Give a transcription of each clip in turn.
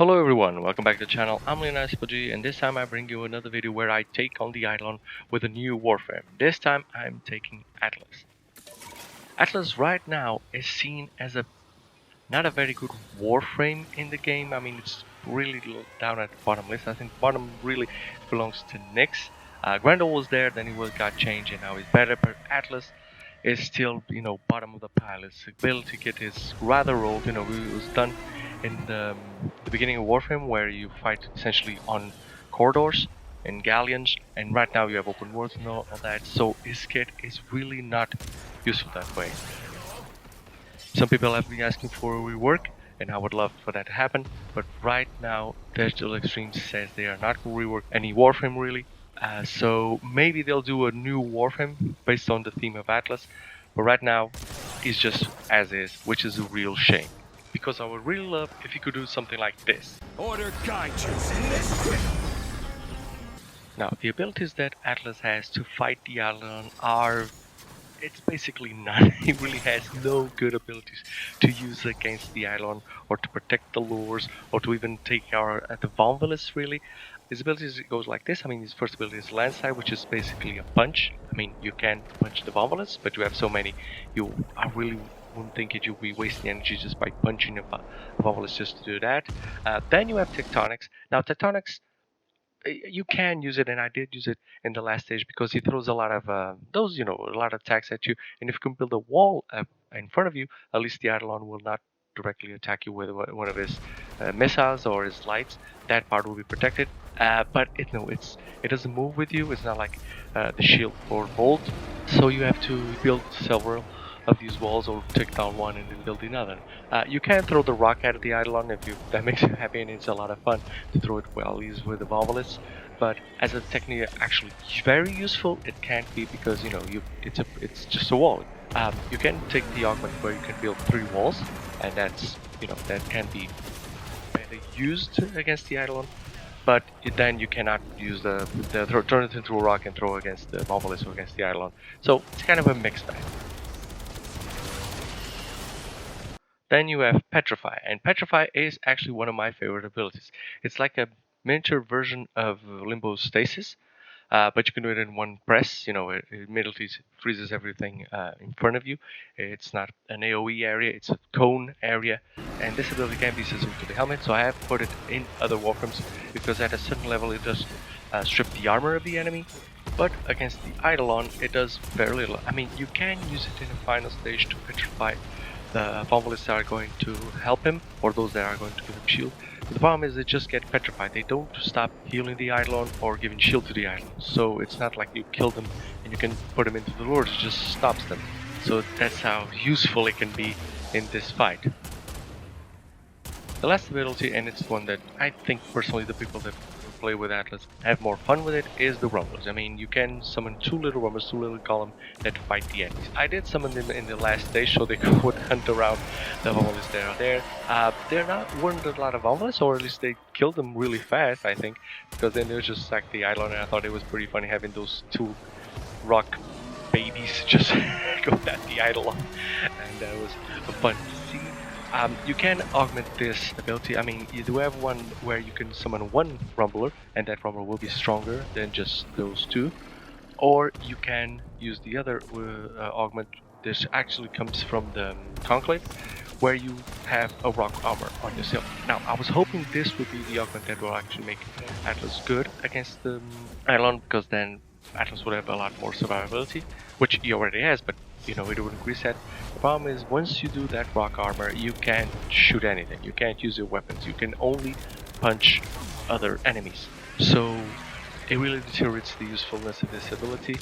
Hello everyone, welcome back to the channel. I'm Leonardo, and this time I bring you another video where I take on the Eidolon with a new Warframe. This time I'm taking Atlas. Atlas right now is seen as not a very good Warframe in the game. I mean, it's really down at the bottom list. I think bottom really belongs to Nyx. Grendel was there, then got changed, and now he's better. But Atlas is still, bottom of the pile. His ability kit is rather old. It was done in the beginning of Warframe, where you fight essentially on corridors and galleons, and right now you have open worlds and all that. So his kit is really not useful that way. Some people have been asking for a rework, and I would love for that to happen, but right now Digital Extreme says they are not going to rework any Warframe really. So maybe they'll do a new Warframe based on the theme of Atlas, but right now it's just as is, which is a real shame. Because I would really love if you could do something like this. Order guide you. Now, the abilities that Atlas has to fight the Eidolon are... it's basically none. He really has no good abilities to use against the Eidolon, or to protect the lures, or to even take the Vonvalis really. His abilities goes like this. I mean, his first ability is Landslide, which is basically a punch. I mean, you can punch the Vonvalis, but you have so many, I really wouldn't think you'll be wasting energy just by punching a Vonvalis just to do that. Then you have Tectonics. Now, Tectonics, you can use it, and I did use it in the last stage because he throws a lot of a lot of attacks at you, and if you can build a wall in front of you, at least the Eidolon will not directly attack you with one of his missiles or his lights. That part will be protected, but it doesn't move with you. It's not like the shield or bolt, so you have to build several of these walls, or take down one and then build another. You can throw the rock at the Eidolon if that makes you happy, and it's a lot of fun to throw it while he's with the Vonvalis. But as a technique, actually very useful, it can't be, because it's just a wall. You can take the augment where you can build 3 walls, and that's that can be better used against the Eidolon. But then you cannot use turn it into a rock and throw against the Vonvalis or against the Eidolon. So it's kind of a mixed bag. Then you have Petrify, and Petrify is actually one of my favorite abilities. It's like a miniature version of Limbo Stasis, but you can do it in one press. It immediately freezes everything in front of you. It's not an AoE area, it's a cone area, and this ability can be sensitive to the helmet, so I have put it in other Warframes, because at a certain level it does strip the armor of the enemy, but against the Eidolon it does very little. I mean, you can use it in the final stage to petrify the Vonvalis that are going to help him, or those that are going to give him shield. But the problem is they just get petrified. They don't stop healing the Eidolon or giving shield to the Eidolon. So it's not like you kill them and you can put them into the lures, it just stops them. So that's how useful it can be in this fight. The last ability, and it's one that I think personally the people that play with Atlas have more fun with it, is the Rumblers. I mean, you can summon 2 little Rumblers, 2 little Golem that fight the enemies. I did summon them in the last stage so they could hunt around the Vonvalis that are there. Weren't a lot of Vonvalis, or at least they killed them really fast, I think, because then they was just like the Eidolon, and I thought it was pretty funny having those 2 rock babies just go at the Eidolon, and that was fun to see. You can augment this ability. I mean, you do have one where you can summon 1 Rumbler, and that Rumbler will be stronger than just those 2. Or you can use the other augment. This actually comes from the Conclave, where you have a rock armor on yourself. Now, I was hoping this would be the augment that will actually make Atlas good against the Eidolon, because then Atlas would have a lot more survivability, which he already has, but it wouldn't reset. The problem is, once you do that rock armor, you can't shoot anything. You can't use your weapons. You can only punch other enemies. So it really deteriorates the usefulness of this ability.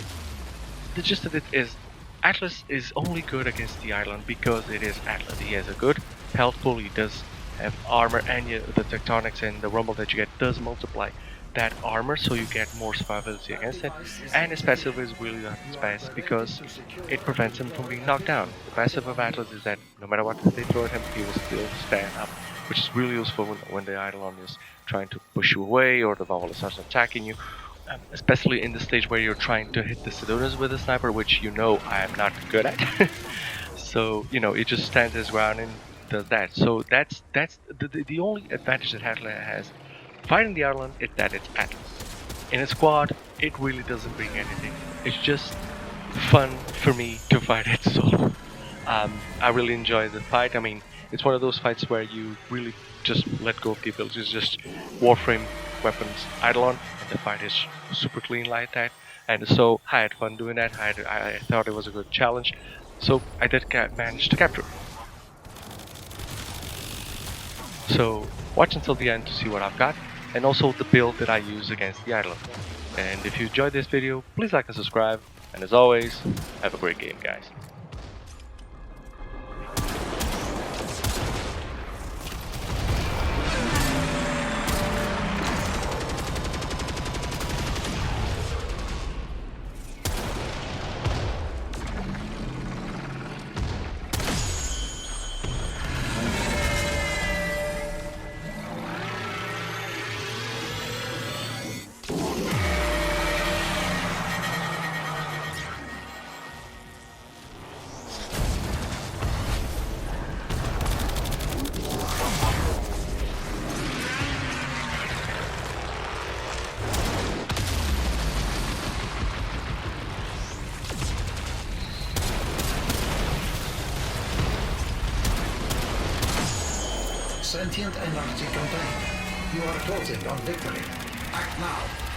The gist of it is, Atlas is only good against the Eidolon because it is Atlas. He has a good health pool, he does have armor, and the Tectonics and the rumble that you get does multiply that armor, so you get more survivability against it. And his passive is really not his best, because it prevents him from being knocked down. The passive of Atlas is that no matter what they throw at him, he will still stand up, which is really useful when the Eidolon is trying to push you away, or the Vonvalis starts attacking you. Especially in the stage where you're trying to hit the Sedonas with a sniper, which I am not good at. So, it just stands his ground, and does that. So that's the only advantage that Atlas has fighting the Eidolon is that it's Atlas. In a squad, it really doesn't bring anything. It's just fun for me to fight it solo. I really enjoy the fight. I mean, it's one of those fights where you really just let go of the abilities, just Warframe weapons Eidolon, and the fight is super clean like that. And so I had fun doing that. I thought it was a good challenge, so I did manage to capture it. So watch until the end to see what I've got, and also the build that I use against the Eidolon. And if you enjoyed this video, please like and subscribe. And as always, have a great game, guys. Sentient energy contained. You are closing on victory. Act now.